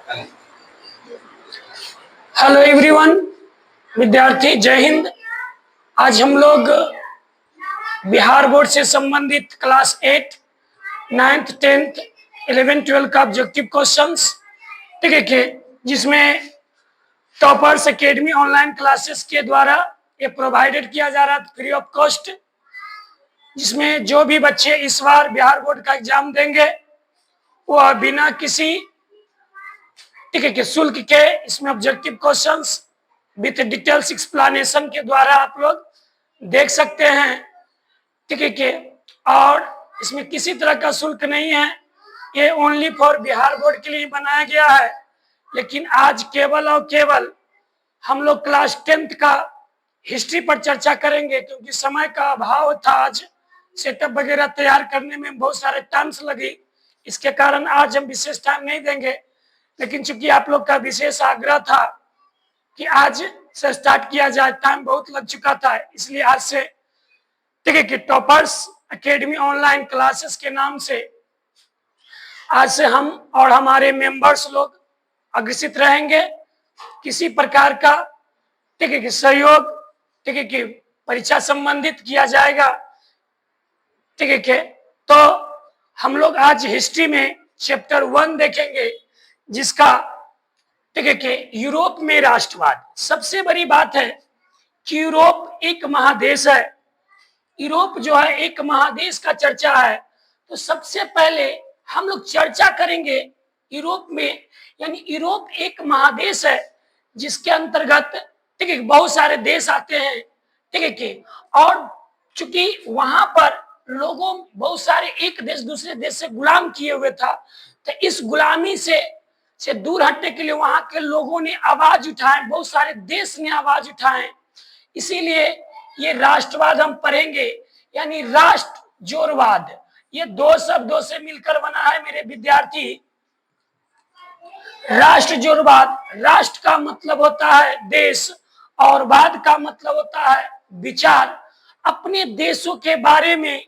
Hello everyone, विद्यार्थी जय हिंद। आज हम लोग बिहार बोर्ड से संबंधित class 8, 9th, 10th, 11th, 12th का ऑब्जेक्टिव क्वेश्चंस ठीक है, जिसमें टॉपर्स एकेडमी ऑनलाइन क्लासेस के द्वारा ये प्रोवाइडेड किया जा रहा है फ्री ऑफ कॉस्ट, जिसमें जो भी बच्चे इस बार बिहार बोर्ड का एग्जाम देंगे वह बिना किसी के शुल्क के इसमें objective questions with details explanation के द्वारा आप लोग देख सकते हैं। ठीक है, और इसमें किसी तरह का शुल्क नहीं है, ये ओनली फॉर बिहार बोर्ड के लिए बनाया गया है। लेकिन आज केवल और केवल हम लोग क्लास 10th का हिस्ट्री पर चर्चा करेंगे, क्योंकि समय का अभाव था। आज सेटअप वगैरह तैयार करने में बहुत सारे टाइम्स लगी, इसके कारण आज हम विशेष टाइम नहीं देंगे। लेकिन चूंकि आप लोग का विशेष आग्रह था कि आज से स्टार्ट किया जाए, टाइम बहुत लग चुका था, इसलिए आज से ठीक है कि टॉपर्स एकेडमी ऑनलाइन क्लासेस के नाम से आज से हम और हमारे मेंबर्स लोग अग्रसित रहेंगे। किसी प्रकार का ठीक है कि सहयोग ठीक है कि परीक्षा संबंधित किया जाएगा। ठीक है कि तो हम लोग आज हिस्ट्री में चैप्टर 1 देखेंगे, जिसका ठीक है कि यूरोप में राष्ट्रवाद। सबसे बड़ी बात है कि यूरोप एक महादेश है। यूरोप जो है एक महादेश का चर्चा है, तो सबसे पहले हम लोग चर्चा करेंगे यूरोप में। यानी यूरोप एक महादेश है जिसके अंतर्गत ठीक है बहुत सारे देश आते हैं। ठीक है कि और चूंकि वहां पर लोगों बहुत सारे एक देश दूसरे देश से गुलाम किए हुए था, तो इस गुलामी से दूर हटने के लिए वहां के लोगों ने आवाज उठाए, बहुत सारे देश ने आवाज उठाए। इसीलिए ये राष्ट्रवाद हम पढ़ेंगे, यानी राष्ट्र जोरवाद। ये दो शब्दों से मिलकर बना है मेरे विद्यार्थी, राष्ट्र जोरवाद। राष्ट्र का मतलब होता है देश और वाद का मतलब होता है विचार। अपने देशों के बारे में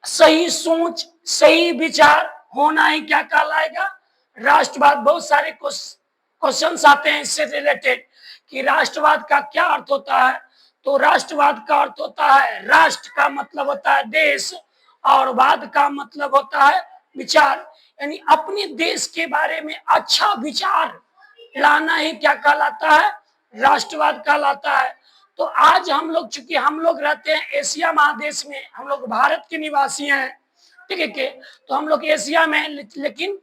सही सोच, सही विचार होना ही क्या कहलाएगा, राष्ट्रवाद। बहुत सारे क्वेश्चंस आते हैं इससे रिलेटेड कि राष्ट्रवाद का क्या अर्थ होता है। तो राष्ट्रवाद का अर्थ होता है, राष्ट्र का मतलब होता है देश और वाद का मतलब होता है विचार। यानी अपने देश के बारे में अच्छा विचार लाना ही क्या कहलाता है, राष्ट्रवाद कहलाता है। तो आज हम लोग, चूंकि हम लोग रहते हैं एशिया महादेश में, हम लोग भारत के निवासी हैं। ठीक है, तो हम लोग एशिया में, लेकिन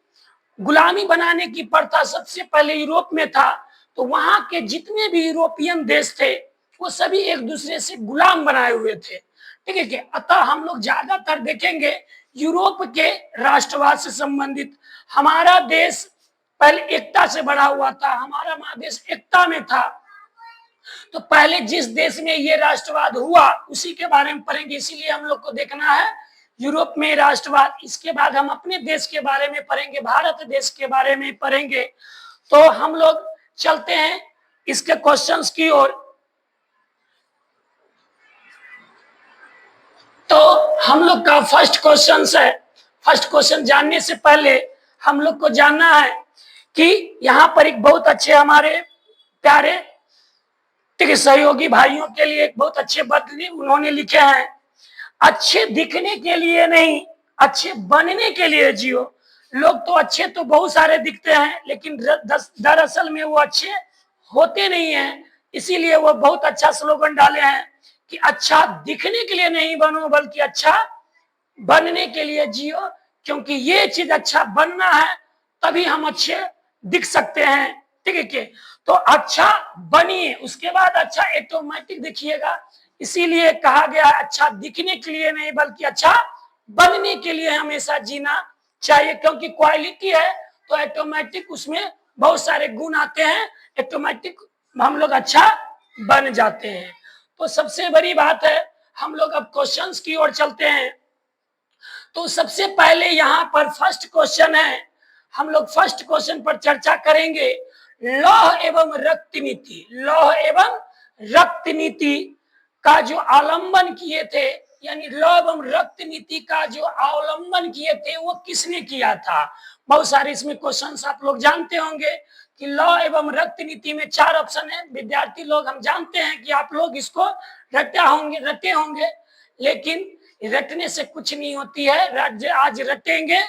गुलामी बनाने की प्रथा सबसे पहले यूरोप में था। तो वहां के जितने भी यूरोपियन देश थे वो सभी एक दूसरे से गुलाम बनाए हुए थे। ठीक है, अतः हम लोग ज्यादातर देखेंगे यूरोप के राष्ट्रवाद से संबंधित। हमारा देश पहले एकता से बड़ा हुआ था, हमारा महादेश एकता में था। तो पहले जिस देश में ये राष्ट्रवाद हुआ उसी के बारे में पढ़ेंगे, इसीलिए हम लोग को देखना है यूरोप में राष्ट्रवाद। इसके बाद हम अपने देश के बारे में पढ़ेंगे, भारत देश के बारे में पढ़ेंगे। तो हम लोग चलते हैं इसके क्वेश्चंस की ओर। तो हम लोग का फर्स्ट क्वेश्चन है। फर्स्ट क्वेश्चन जानने से पहले हम लोग को जानना है कि यहाँ पर एक बहुत अच्छे हमारे प्यारे ठीक है सहयोगी भाइयों के लिए एक बहुत अच्छे पद उन्होंने लिखे हैं, अच्छे दिखने के लिए नहीं, अच्छे बनने के लिए जियो। लोग तो अच्छे तो बहुत सारे दिखते हैं, लेकिन दरअसल में वो अच्छे होते नहीं हैं। इसीलिए वो बहुत अच्छा स्लोगन डाले हैं कि अच्छा दिखने के लिए नहीं बनो, बल्कि अच्छा बनने के लिए जियो। क्योंकि ये चीज अच्छा बनना है, तभी हम अच्छे दिख सकते हैं। ठीक है, तो अच्छा बनिए, उसके बाद अच्छा ऑटोमेटिक दिखिएगा। इसीलिए कहा गया है अच्छा दिखने के लिए नहीं, बल्कि अच्छा बनने के लिए हमेशा जीना चाहिए। क्योंकि क्वालिटी है तो ऑटोमेटिक उसमें बहुत सारे गुण आते हैं, ऑटोमेटिक हम लोग अच्छा बन जाते हैं। तो सबसे बड़ी बात है, हम लोग अब क्वेश्चंस की ओर चलते हैं। तो सबसे पहले यहाँ पर फर्स्ट क्वेश्चन है, हम लोग फर्स्ट क्वेश्चन पर चर्चा करेंगे। लौह एवं रक्त नीति, लौह एवं रक्त नीति का जो आलंबन किए थे यानी लौ एवं रक्त नीति का जो अवलंबन किए थे वो किसने किया था? बहुत सारे इसमें क्वेश्चंस आप लोग जानते होंगे कि लौ एवं रक्त नीति में 4 ऑप्शन है। विद्यार्थी लोग हम जानते हैं कि आप लोग इसको रटे होंगे, लेकिन रटने से कुछ नहीं होती है। आज रटेंगे,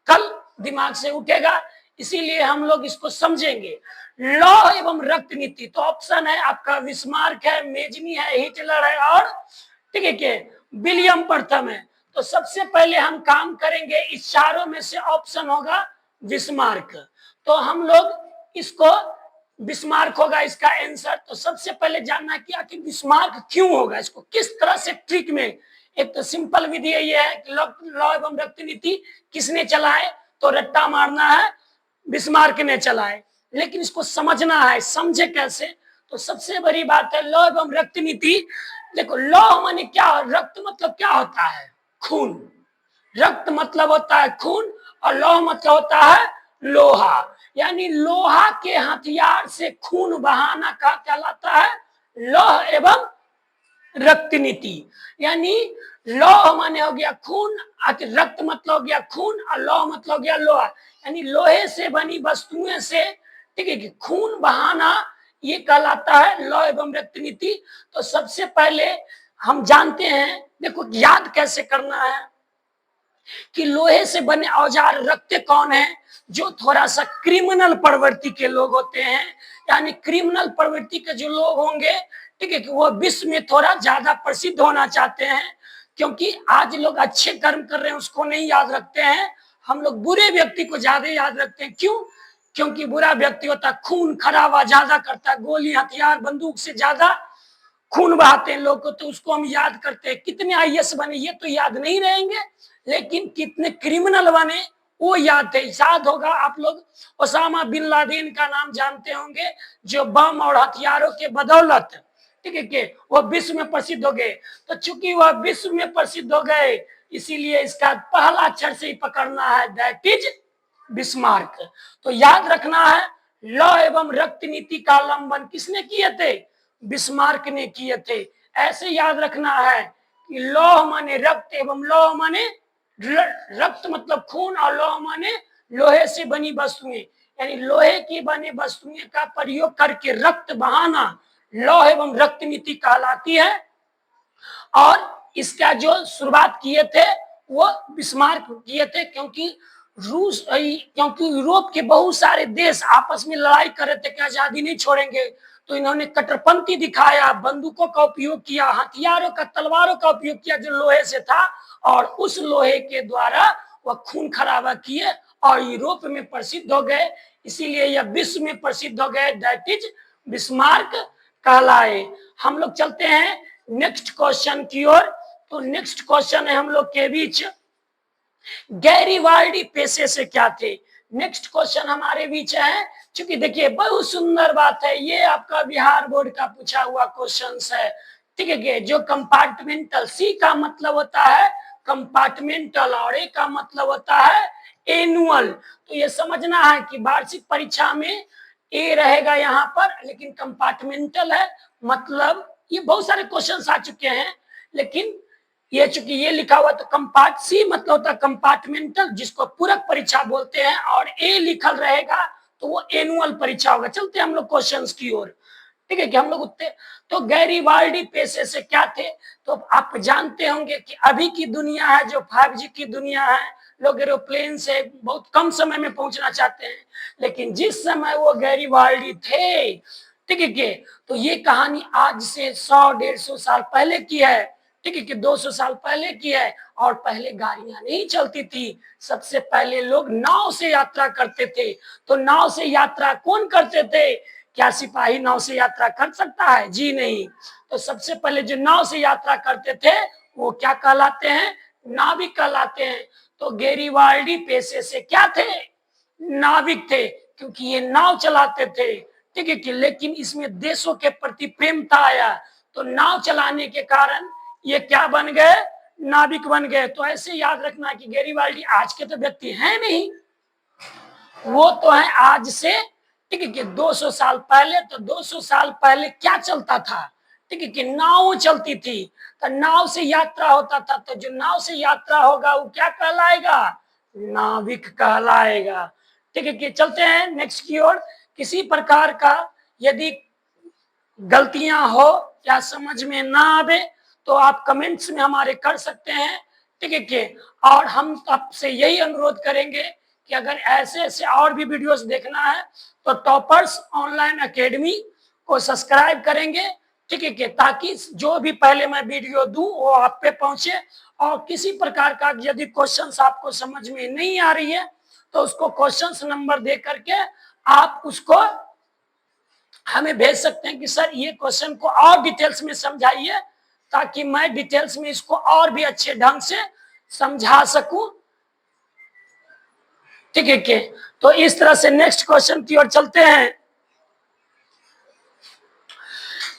कल दिमाग से उठेगा, इसीलिए हम लोग इसको समझेंगे। लौ एवं रक्त नीति, तो ऑप्शन है आपका बिस्मार्क है, मेजनी है, हिटलर है और ठीक है विलियम प्रथम है। तो सबसे पहले हम काम करेंगे, इस चारों में से ऑप्शन होगा बिस्मार्क। तो हम लोग इसको बिस्मार्क होगा इसका आंसर। तो सबसे पहले जानना कि आखिर बिस्मार्क क्यों होगा, इसको किस तरह से ट्रिक में। एक तो सिंपल विधि ये है कि लौ एवं रक्त नीति किसने चलाए, तो रट्टा मारना है, बिस्मार्क ने चलाए। लेकिन इसको समझना है, समझे कैसे? तो सबसे बड़ी बात है लौ एवं रक्त नीति। देखो लौ माने क्या, रक्त मतलब क्या होता है? खून। रक्त मतलब होता है खून और लौह मतलब होता है लोहा। यानी लोहा के हथियार से खून बहाना का कहलाता है लौह एवं रक्त नीति। यानी लौह माने हो गया खून, रक्त मतलब हो गया खून और लौह मतलब हो गया लोहा। यानी लोहे से बनी वस्तुएं से ठीक है कि खून बहाना, ये कहलाता है लौह एवं रक्त नीति। तो सबसे पहले हम जानते हैं, देखो याद कैसे करना है कि लोहे से बने औजार रखते कौन है? जो थोड़ा सा क्रिमिनल प्रवृत्ति के लोग होते हैं। यानी क्रिमिनल प्रवृत्ति के जो लोग होंगे ठीक है कि वो विश्व में थोड़ा ज्यादा प्रसिद्ध होना चाहते हैं, क्योंकि आज लोग अच्छे कर्म कर रहे हैं उसको नहीं याद रखते हैं, हम लोग बुरे व्यक्ति को ज्यादा याद रखते हैं। क्यों? क्योंकि बुरा व्यक्ति होता है खून खराबा ज्यादा करता है, गोली हथियार बंदूक से ज्यादा खून बहाते हैं लोग को, तो उसको हम याद करते हैं। कितने आईएएस बने ये तो याद नहीं रहेंगे, लेकिन कितने क्रिमिनल बने वो याद है। याद होगा आप लोग ओसामा बिन लादेन का नाम जानते होंगे, जो बम और हथियारों के बदौलत ठीक है कि वो विश्व में प्रसिद्ध हो गए। तो चूंकि वह विश्व में प्रसिद्ध हो गए, इसीलिए इसका पहला अक्षर से ही पकड़ना है, दैट इज बिस्मार्क। तो याद रखना है लौ एवं रक्त नीति का अवलंबन किसने किए थे? बिस्मार्क ने किए थे। ऐसे याद रखना है कि लौह माने रक्त एवं लौह माने रक्त मतलब खून और लौह माने लोहे से बनी वस्तुएं। यानी लोहे की बनी वस्तुएं का प्रयोग करके रक्त बहाना लौह एवं रक्त नीति कहलाती है। और इसका जो शुरुआत किए थे वो बिस्मार्क किए थे, क्योंकि यूरोप के बहुत सारे देश आपस में लड़ाई कर रहे थे कि आजादी नहीं छोड़ेंगे, तो इन्होंने कट्टरपंथी दिखाया, बंदूकों का उपयोग किया, हथियारों का, तलवारों का उपयोग किया जो लोहे से था, और उस लोहे के द्वारा वह खून खराबा किए और यूरोप में प्रसिद्ध हो गए। इसीलिए यह विश्व में प्रसिद्ध हो गए, दैट इज बिस्मार्क कहलाए। हम लोग चलते हैं नेक्स्ट क्वेश्चन की ओर। तो नेक्स्ट क्वेश्चन है हम लोग के बीच, गैरीवाल्डी पेशे से क्या थे? नेक्स्ट क्वेश्चन हमारे बीच है। क्योंकि देखिए बहुत सुंदर बात है, ये आपका बिहार बोर्ड का पूछा हुआ क्वेश्चन है ठीक है। जो कंपार्टमेंटल, सी का मतलब होता है कंपार्टमेंटल और ए का मतलब होता है एनुअल। तो ये समझना है कि वार्षिक परीक्षा में ए रहेगा यहाँ पर, लेकिन कंपार्टमेंटल है मतलब ये बहुत सारे क्वेश्चंस आ चुके हैं, लेकिन ये चूंकि ये लिखा हुआ तो कंपार्ट, सी मतलब होता है कंपार्टमेंटल जिसको पूरक परीक्षा बोलते हैं, और ए लिखल रहेगा तो वो एनुअल परीक्षा होगा। चलते हैं हम लोग क्वेश्चंस की ओर ठीक है कि हम लोग उतने। तो गैरीवाल्डी पेशे से क्या थे? तो आप जानते होंगे कि अभी की दुनिया है जो 5G की दुनिया है, लोग एरोप्लेन से बहुत कम समय में पहुंचना चाहते हैं, लेकिन जिस समय वो गैरीवाल्डी थे ठीक है तो ये कहानी आज से 100-150 साल पहले की है ठीक है कि 200 साल पहले की है। और पहले गाड़ियां नहीं चलती थी, सबसे पहले लोग नाव से यात्रा करते थे। तो नाव से यात्रा कौन करते थे? क्या सिपाही नाव से यात्रा कर सकता है? जी नहीं। तो सबसे पहले जो नाव से यात्रा करते थे वो क्या कहलाते हैं? नाविक कहलाते हैं। तो गैरीवाल्डी पेशे से क्या थे? नाविक थे, क्योंकि ये नाव चलाते थे ठीक है कि, लेकिन इसमें देशों के प्रति प्रेम था आया, तो नाव चलाने के कारण ये क्या बन गए? नाविक बन गए। तो ऐसे याद रखना कि गैरीवाल्डी आज के तो व्यक्ति हैं नहीं, वो तो है आज से ठीक है कि 200 साल पहले। तो 200 साल पहले क्या चलता था? ठीक है कि नाव चलती थी, तो नाव से यात्रा होता था, तो जो नाव से यात्रा होगा वो क्या कहलाएगा? नाविक कहलाएगा। ठीक है कि चलते हैं नेक्स्ट की ओर। किसी प्रकार का यदि गलतियां हो या समझ में ना आवे तो आप कमेंट्स में हमारे कर सकते हैं। ठीक है कि और हम आपसे यही अनुरोध करेंगे कि अगर ऐसे ऐसे और भी वीडियोस देखना है तो टॉपर्स ऑनलाइन एकेडमी को सब्सक्राइब करेंगे। ठीक है कि ताकि जो भी पहले मैं वीडियो दूं वो आप पे पहुंचे। और किसी प्रकार का यदि क्वेश्चंस आपको समझ में नहीं आ रही है तो उसको क्वेश्चंस नंबर दे करके आप उसको हमें भेज सकते हैं कि सर ये क्वेश्चन को और डिटेल्स में समझाइए, ताकि मैं डिटेल्स में इसको और भी अच्छे ढंग से समझा सकूं। ठीक है के तो इस तरह से नेक्स्ट क्वेश्चन की ओर चलते हैं।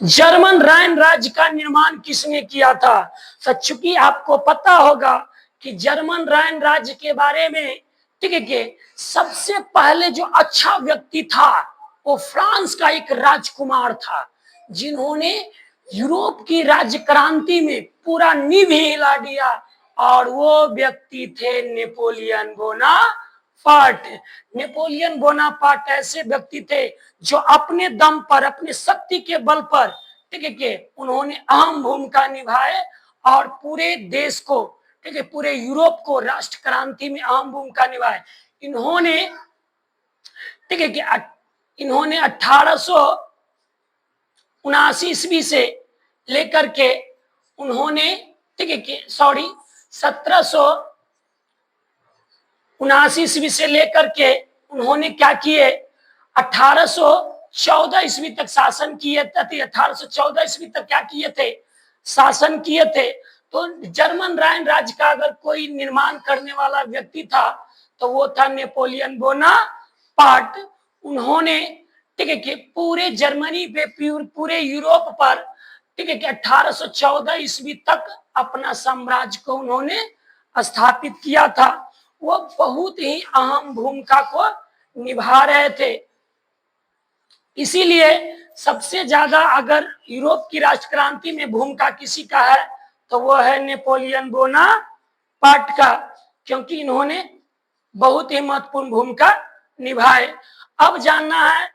जर्मन राइन राज्य का निर्माण किसने किया था? तो चूंकि आपको पता होगा कि जर्मन राइन राज्य के बारे में, ठीक है कि सबसे पहले जो अच्छा व्यक्ति था वो फ्रांस का एक राजकुमार था, जिन्होंने यूरोप की राज्य क्रांति में पूरा नींव हिला दिया, और वो व्यक्ति थे नेपोलियन बोनापार्ट। नेपोलियन बोनापार्ट ऐसे व्यक्ति थे जो अपने दम पर, अपने शक्ति के बल पर, ठीक है कि उन्होंने अहम भूमिका निभाए और पूरे देश को, ठीक है, पूरे यूरोप को राष्ट्र क्रांति में अहम भूमिका निभाए। इन्होंने, ठीक है कि इन्होंने 1879 ईस्वी से लेकर के उन्होंने, ठीक है कि 1779 ईस्वी से लेकर के उन्होंने क्या किए, 1814 ईस्वी तक शासन किए थे। 1814 ईस्वी तक क्या किए थे? शासन किए थे। तो जर्मन राइन राज्य का अगर कोई निर्माण करने वाला व्यक्ति था तो वो था नेपोलियन बोनापार्ट। उन्होंने, ठीक है कि पूरे जर्मनी पे, पूरे यूरोप पर, ठीक है कि 1814 ईस्वी तक अपना साम्राज्य को उन्होंने स्थापित किया था। वो बहुत ही अहम भूमिका को निभा रहे थे। इसीलिए सबसे ज्यादा अगर यूरोप की राष्ट्र क्रांति में भूमिका किसी का है तो वो है नेपोलियन बोनापार्ट का, क्योंकि इन्होंने बहुत ही महत्वपूर्ण भूमिका निभाए। अब जानना है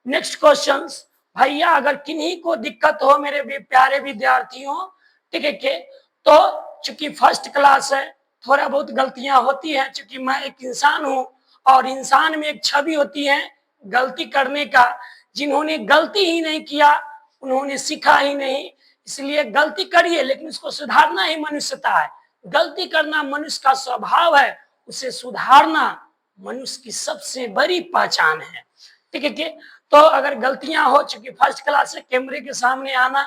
नेक्स्ट क्वेश्चन। भैया अगर किन्हीं को दिक्कत हो मेरे भी प्यारे विद्यार्थियों, ठीक है के, तो चूंकि फर्स्ट क्लास है थोड़ा बहुत गलतियां होती हैं, चूंकि मैं एक इंसान हूं और इंसान में एक छवि होती है गलती करने का। जिन्होंने गलती ही नहीं किया उन्होंने सीखा ही नहीं, इसलिए गलती करिए लेकिन उसको सुधारना ही मनुष्यता है। गलती करना मनुष्य का स्वभाव है, उसे सुधारना मनुष्य की सबसे बड़ी पहचान है। ठीक है कि तो अगर गलतियां हो, चूंकि फर्स्ट क्लास से कैमरे के सामने आना,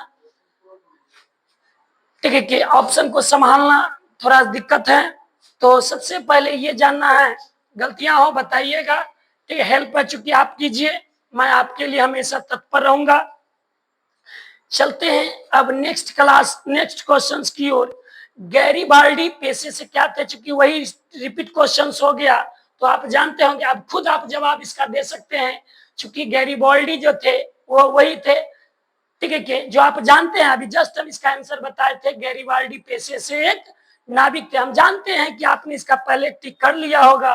ठीक है कि ऑप्शन को संभालना थोड़ा दिक्कत है, तो सबसे पहले ये जानना है गलतियां हो बताइएगा। ठीक है, हेल्प है चूंकि आप कीजिए, मैं आपके लिए हमेशा तत्पर रहूंगा। चलते हैं अब नेक्स्ट क्वेश्चंस की ओर। गैरीबाल्डी पेशे से क्या थे? चूंकि वही रिपीट क्वेश्चंस हो गया तो आप जानते होंगे, आप खुद आप जवाब इसका दे सकते हैं। चूंकि गैरीबाल्डी जो थे वो वही थे, ठीक है कि जो आप जानते हैं, अभी जस्ट हम इसका आंसर बताए थे। गैरीबाल्डी पेशे से एक नाविक थे। हम जानते हैं कि आपने इसका पहले टिक कर लिया होगा,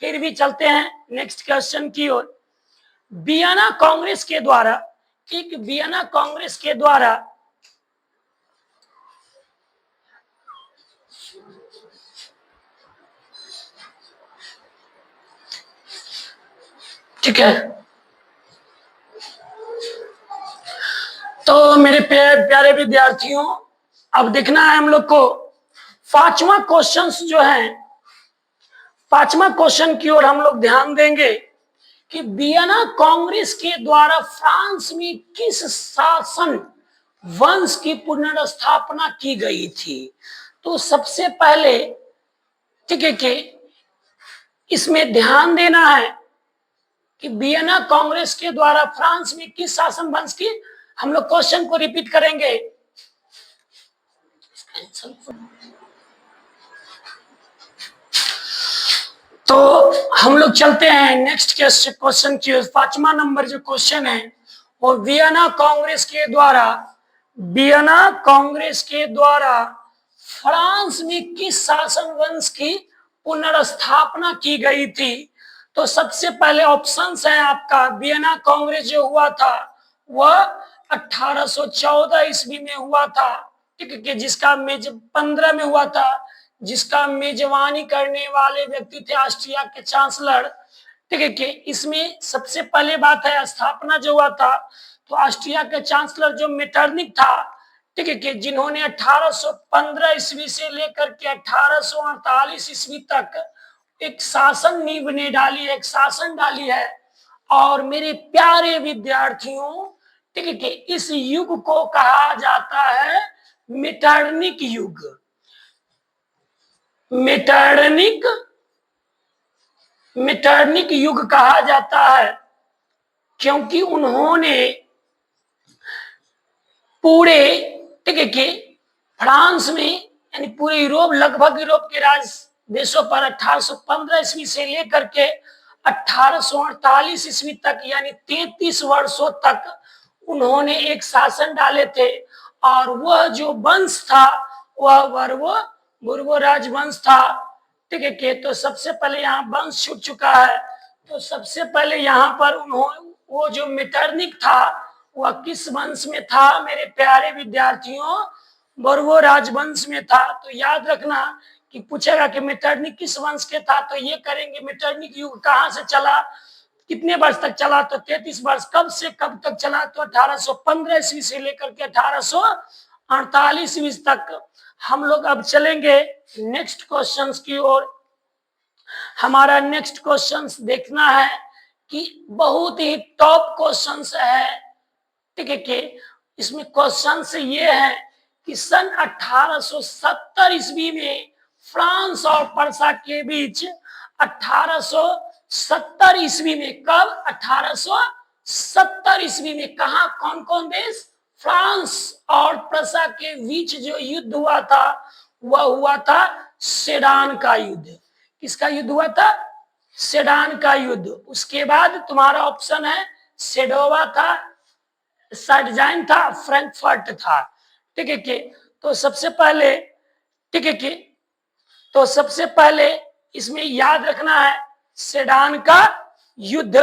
फिर भी चलते हैं नेक्स्ट क्वेश्चन की ओर। वियना कांग्रेस के द्वारा, ठीक, वियना कांग्रेस के द्वारा ठीक है, तो मेरे प्यारे विद्यार्थियों अब देखना है हम लोग को पांचवा क्वेश्चन जो है, पांचवा क्वेश्चन की ओर हम लोग ध्यान देंगे कि वियना कांग्रेस के द्वारा फ्रांस में किस शासन वंश की पुनर्स्थापना की गई थी? तो सबसे पहले, ठीक है कि इसमें ध्यान देना है कि वियना कांग्रेस के द्वारा फ्रांस में किस शासन वंश की, हम लोग क्वेश्चन को रिपीट करेंगे। तो हम लोग चलते हैं नेक्स्ट क्वेश्चन की। पांचवा नंबर जो क्वेश्चन है वो वियना कांग्रेस के द्वारा वियना कांग्रेस के द्वारा फ्रांस में किस शासन वंश की पुनर्स्थापना की गई थी? तो सबसे पहले ऑप्शंस है आपका, वियना कांग्रेस जो हुआ था वह 1814 ईस्वी में हुआ था, ठीक है, जिसका 15 में हुआ था, जिसका मेजबानी करने वाले व्यक्ति थे ऑस्ट्रिया के चांसलर, ठीक है। इसमें सबसे पहले बात है स्थापना जो हुआ था, तो ऑस्ट्रिया के चांसलर जो मेटरनिक था, ठीक है, जिन्होंने 1815 ईस्वी से लेकर के 1848 ईस्वी तक एक शासन नींव ने डाली है, एक शासन डाली है। और मेरे प्यारे विद्यार्थियों, ठीक है, इस युग को कहा जाता है मेटरनिक युग। मेटरनिक युग कहा जाता है क्योंकि उन्होंने पूरे, ठीक है, फ्रांस में यानी पूरे यूरोप, लगभग यूरोप के राज देशों पर 1815 ईस्वी से लेकर के 1848 ईस्वी तक यानी 33 वर्षों तक उन्होंने एक शासन डाले थे। और वह जो वंश था वह बुर्बो राजवंश था, ठीक है। तो सबसे पहले यहाँ वंश छूट चुका है, तो सबसे पहले यहाँ पर उन्होंने वो जो मेटरनिक था वह किस वंश में था मेरे प्यारे विद्यार्थियों? बुर्बो राजवंश में था। तो याद रखना कि पूछेगा कि मेटरनिक किस वंश के था, तो ये करेंगे मेटरनिक युग कहां से चला, कितने वर्ष तक चला, तो 33 वर्ष। कब से कब तक चला, तो 1815 ईस्वी से लेकर के 1848 ईस्वी तक। हम लोग अब चलेंगे नेक्स्ट क्वेश्चंस की ओर। हमारा नेक्स्ट क्वेश्चंस देखना है कि बहुत ही टॉप क्वेश्चंस है, ठीक है। इसमें क्वेश्चंस ये है कि सन 1870 ईस्वी में फ्रांस और पर्सा के बीच 1870 ईस्वी में, कब? 1870 ईस्वी में कहा, कौन कौन देश? फ्रांस और पर्सा के बीच जो युद्ध हुआ था वह हुआ था सेडान का युद्ध। किसका युद्ध हुआ था? सेडान का युद्ध। उसके बाद तुम्हारा ऑप्शन है सेडोवा था, साइडजाइन था, फ्रैंकफर्ट था, ठीक है। तो सबसे पहले, ठीक है, तो सबसे पहले इसमें याद रखना है सेडान का युद्ध,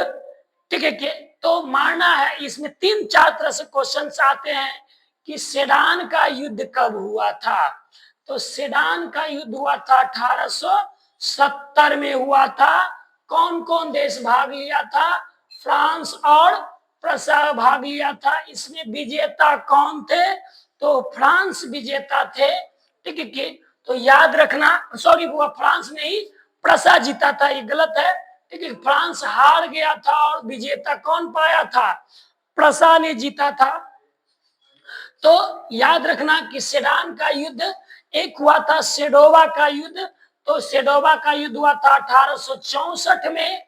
ठीक है। तो मानना है इसमें 3-4 तरह से क्वेश्चन आते हैं कि सेडान का युद्ध कब हुआ था। तो सेडान का युद्ध हुआ था 1870 में हुआ था। कौन कौन देश भाग लिया था? फ्रांस और पर्सा भाग लिया था। इसमें विजेता कौन थे? तो फ्रांस विजेता थे, ठीक है। तो याद रखना, सॉरी वो फ्रांस नहीं, पर्सा जीता था, ये गलत है, ठीक है। फ्रांस हार गया था और विजेता कौन पाया था? पर्सा ने जीता था। तो याद रखना कि सेडान का युद्ध एक हुआ था सेडोवा का युद्ध। तो सेडोवा का युद्ध हुआ था 1864 में,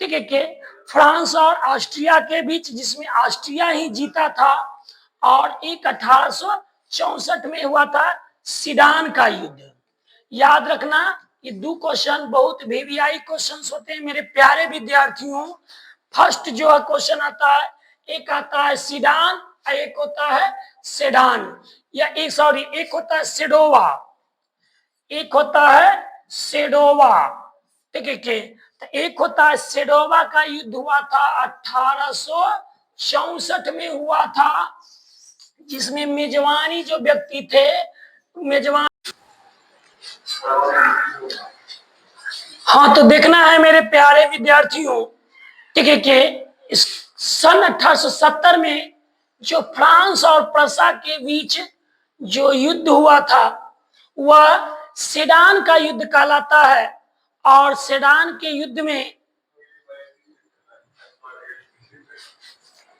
ठीक है, फ्रांस और ऑस्ट्रिया के बीच, जिसमें ऑस्ट्रिया ही जीता था। और एक 1864 में हुआ था सीडान का युद्ध। याद रखना ये 2 क्वेश्चन बहुत वीवीआई क्वेश्चन होते हैं मेरे प्यारे विद्यार्थियों। फर्स्ट जो है क्वेश्चन आता है, एक आता है सीडान और एक होता है सेडान, या एक होता है सेडोवा, एक होता है सेडोवा, ठीक है। तो एक होता है सेडोवा का युद्ध हुआ था 1864 में हुआ था, जिसमें मेजबानी जो व्यक्ति थे, मेजबान, हाँ तो देखना है मेरे प्यारे विद्यार्थियों, ठीक है, कि सन 1870 में जो फ्रांस और पर्सा के बीच जो युद्ध हुआ था वह सेडान का युद्ध कहलाता है। और सेडान के युद्ध में,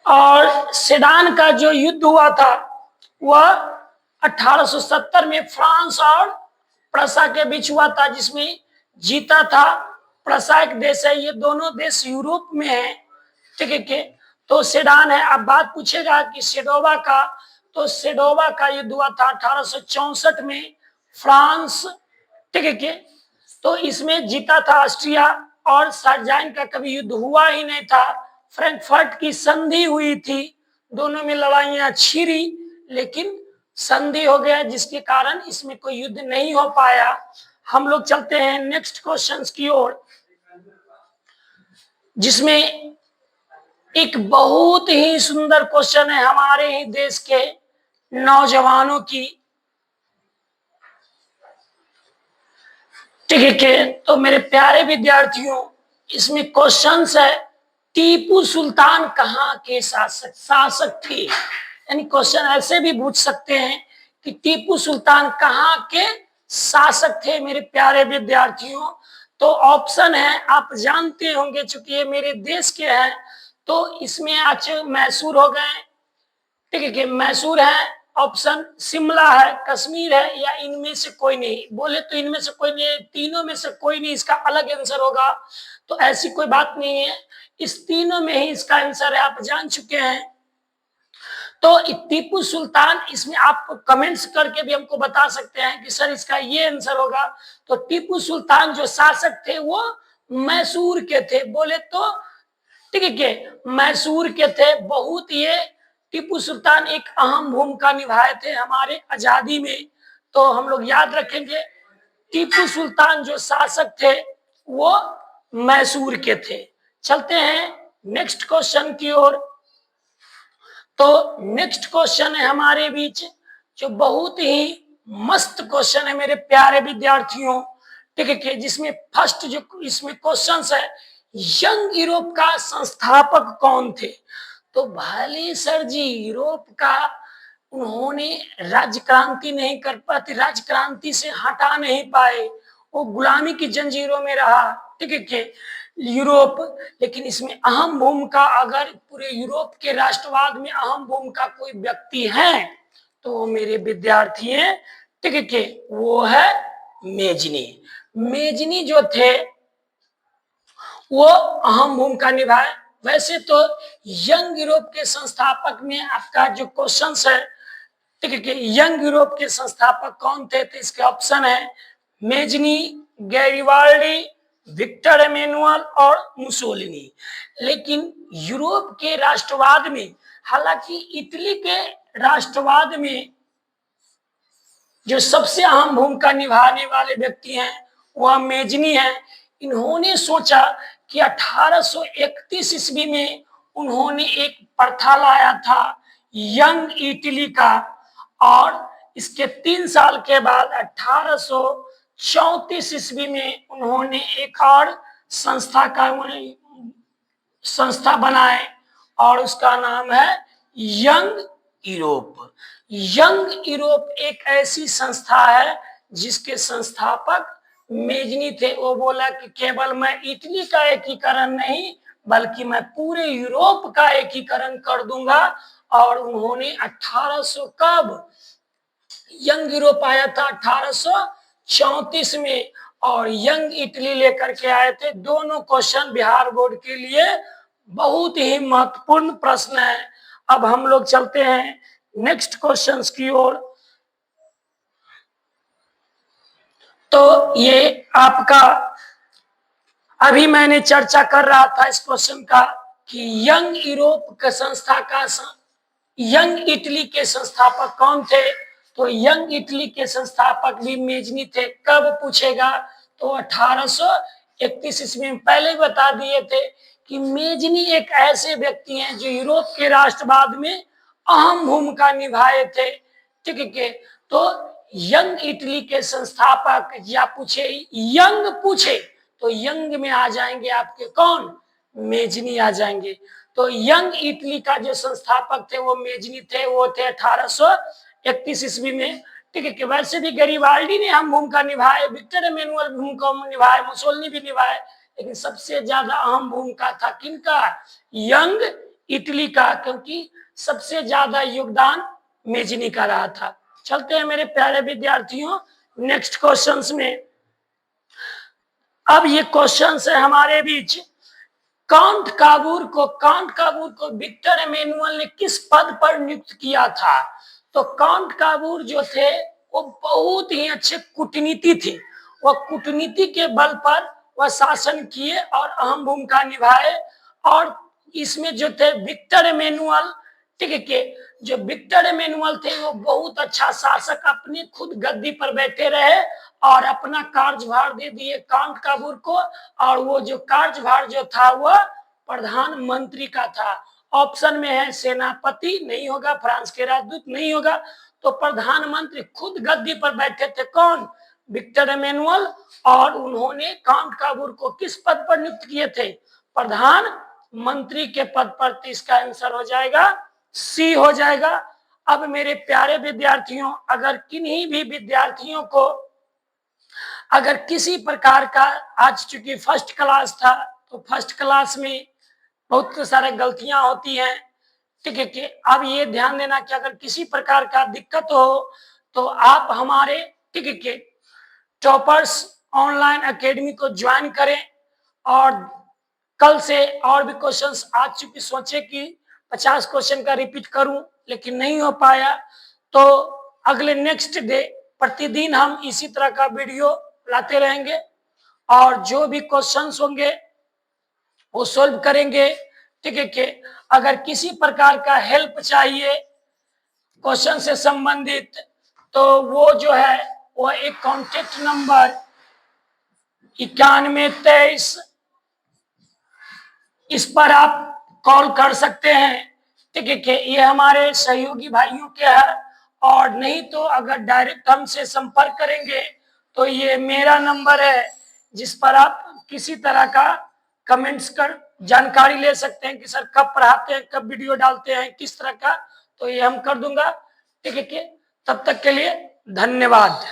और सेडान का जो युद्ध हुआ था वह 1870 में फ्रांस और पर्सा के बीच हुआ था, जिसमें जीता था पर्सा एक देश है, ये दोनों देश यूरोप में है, ठीक है। तो सेडान है। अब बात पूछेगा कि सेडोवा का, तो सेडोवा का युद्ध हुआ था 1864 में फ्रांस, ठीक है। तो इसमें जीता था ऑस्ट्रिया, और साइडजाइन का कभी युद्ध हुआ ही नहीं था। फ्रैंकफर्ट की संधि हुई थी, दोनों में लड़ाइयां छिड़ी, लेकिन संधि हो गया, जिसके कारण इसमें कोई युद्ध नहीं हो पाया। हम लोग चलते हैं नेक्स्ट क्वेश्चंस की ओर, जिसमें एक बहुत ही सुंदर क्वेश्चन है हमारे ही देश के नौजवानों की। ठीक है, तो मेरे प्यारे विद्यार्थियों, इसमें क्वेश्चन है टीपू सुल्तान कहाँ के शासक थे। यानी क्वेश्चन ऐसे भी पूछ सकते हैं कि टीपू सुल्तान कहाँ के शासक थे मेरे प्यारे विद्यार्थियों। तो ऑप्शन है, आप जानते होंगे चूंकि ये मेरे देश के हैं, तो इसमें आज मैसूर हो गए, ठीक है, मैसूर है, ऑप्शन शिमला है, कश्मीर है, या इनमें से कोई नहीं। बोले तो इनमें से कोई नहीं, तीनों में से कोई नहीं इसका अलग आंसर होगा, तो ऐसी कोई बात नहीं है, इस तीनों में ही इसका आंसर है, आप जान चुके हैं। तो टीपू सुल्तान, इसमें आप कमेंट्स करके भी हमको बता सकते हैं कि सर इसका ये आंसर होगा। तो टीपू सुल्तान जो शासक थे वो मैसूर के थे, बोले तो ठीक है, मैसूर के थे। बहुत ये टीपू सुल्तान एक अहम भूमिका निभाए थे हमारे आजादी में, तो हम लोग याद रखेंगे टीपू सुल्तान जो शासक थे वो मैसूर के थे। चलते हैं नेक्स्ट क्वेश्चन की ओर। तो नेक्स्ट क्वेश्चन है हमारे बीच जो बहुत ही मस्त क्वेश्चन है मेरे प्यारे विद्यार्थियों, ठीक है, जिसमें फर्स्ट जो इसमें क्वेश्चन है, यंग यूरोप का संस्थापक कौन थे। तो भले सर जी यूरोप का उन्होंने राज्य क्रांति नहीं कर पाते, राज्य क्रांति से हटा नहीं पाए, वो गुलामी की जंजीरों में रहा, ठीक है, यूरोप। लेकिन इसमें अहम भूमिका, अगर पूरे यूरोप के राष्ट्रवाद में अहम भूमिका कोई व्यक्ति है तो वो मेरे विद्यार्थी हैं, ठीक है, वो है मेजनी। मेजनी जो थे वो अहम भूमिका निभाए। वैसे तो यंग यूरोप के संस्थापक में आपका जो क्वेश्चन है, ठीक है, यंग यूरोप के संस्थापक कौन थे, तो इसके ऑप्शन है मेजनी, गैरिबाल्डी, विक्टर एमेनुअल और मुसोलिनी। लेकिन यूरोप के राष्ट्रवाद में, हालांकि इटली के राष्ट्रवाद में जो सबसे अहम भूमिका निभाने वाले व्यक्ति हैं वह मेजनी है। इन्होंने सोचा कि 1831 ईस्वी में उन्होंने एक प्रथा लाया था यंग इटली का, और इसके 3 साल के बाद 1834 ईस्वी में उन्होंने एक और संस्था बनाए और उसका नाम है यंग यूरोप। यंग यूरोप एक ऐसी संस्था है जिसके संस्थापक मेजनी थे। वो बोला कि केवल मैं इटली का एकीकरण नहीं बल्कि मैं पूरे यूरोप का एकीकरण कर दूंगा। और उन्होंने 1800 कब यंग यूरोप आया था 1834 में, और यंग इटली लेकर के आए थे। दोनों क्वेश्चन बिहार बोर्ड के लिए बहुत ही महत्वपूर्ण प्रश्न है। अब हम लोग चलते हैं नेक्स्ट क्वेश्चंस की ओर। तो ये आपका अभी मैंने चर्चा कर रहा था इस क्वेश्चन का कि यंग यूरोप का संस्था का यंग इटली के संस्थापक कौन थे। तो यंग इटली के संस्थापक भी मेजनी थे। कब पूछेगा तो 1831 ईस्वी में। पहले बता दिए थे कि मेजनी एक ऐसे व्यक्ति हैं जो यूरोप के राष्ट्रवाद में अहम भूमिका निभाए थे, ठीक है। तो यंग इटली के संस्थापक, या पूछे यंग पूछे तो यंग में आ जाएंगे आपके कौन, मेजनी आ जाएंगे। तो यंग इटली का जो संस्थापक थे वो मेजनी थे, वो थे 1831 ईस्वी में, ठीक है। वैसे भी गैरिबाल्डी ने अहम भूमिका निभाए, विक्टर एमेनुअल भूमिका निभाए, मुसोलिनी भी निभाए, लेकिन सबसे ज्यादा अहम भूमिका था किनका, यंग इटली का, क्योंकि सबसे ज्यादा योगदान मेजनी का रहा था। चलते हैं मेरे प्यारे विद्यार्थियों नेक्स्ट क्वेश्चंस में। अब ये क्वेश्चंस है हमारे बीच, कांट काबूर को विक्टर एमेनुअल ने किस पद पर नियुक्त किया था। तो कांट काबूर जो थे वो बहुत ही अच्छे कूटनीति थे। वह कूटनीति के बल पर वह शासन किए और अहम भूमिका निभाए। और इसमें जो थे विक्टर एमेनुअल, ठीक है कि जो विक्टर एमेनुअल थे वो बहुत अच्छा शासक, अपनी खुद गद्दी पर बैठे रहे और अपना कार्यभार दे दिए काउंट काबूर को, और वो जो कार्यभार जो था वह प्रधानमंत्री का था। ऑप्शन में है सेनापति नहीं होगा, फ्रांस के राजदूत नहीं होगा, तो प्रधानमंत्री खुद गद्दी पर बैठे थे कौन? Victor Emmanuel. और उन्होंने काउंट काबूर को किस पद पर नियुक्त किए थे? प्रधानमंत्री के पद पर। तो इसका आंसर हो जाएगा सी हो जाएगा। अब मेरे प्यारे विद्यार्थियों, अगर किन्हीं भी विद्यार्थियों को अगर किसी प्रकार का, आज चूंकि फर्स्ट क्लास था तो फर्स्ट क्लास में बहुत सारे गलतियां होती हैं, ठीक है कि अब ये ध्यान देना कि अगर किसी प्रकार का दिक्कत हो तो आप हमारे, ठीक है कि टॉपर्स ऑनलाइन एकेडमी को ज्वाइन करें। और कल से और भी क्वेश्चंस, आज चूंकि सोचे कि 50 क्वेश्चन का रिपीट करूं लेकिन नहीं हो पाया, तो अगले नेक्स्ट डे प्रतिदिन हम इसी तरह का वीडियो लाते रहेंगे और जो भी क्वेश्चंस होंगे वो सोल्व करेंगे। ठीक है कि अगर किसी प्रकार का हेल्प चाहिए क्वेश्चन से संबंधित, तो वो जो है वो एक कॉन्टेक्ट नंबर 9123, इस पर आप कॉल कर सकते हैं। ठीक है कि ये हमारे सहयोगी भाइयों के है, और नहीं तो अगर डायरेक्ट हमसे संपर्क करेंगे तो ये मेरा नंबर है जिस पर आप किसी तरह का कमेंट्स कर जानकारी ले सकते हैं कि सर कब पढ़ाते हैं, कब वीडियो डालते हैं, किस तरह का, तो ये हम कर दूंगा। ठीक है कि तब तक के लिए धन्यवाद।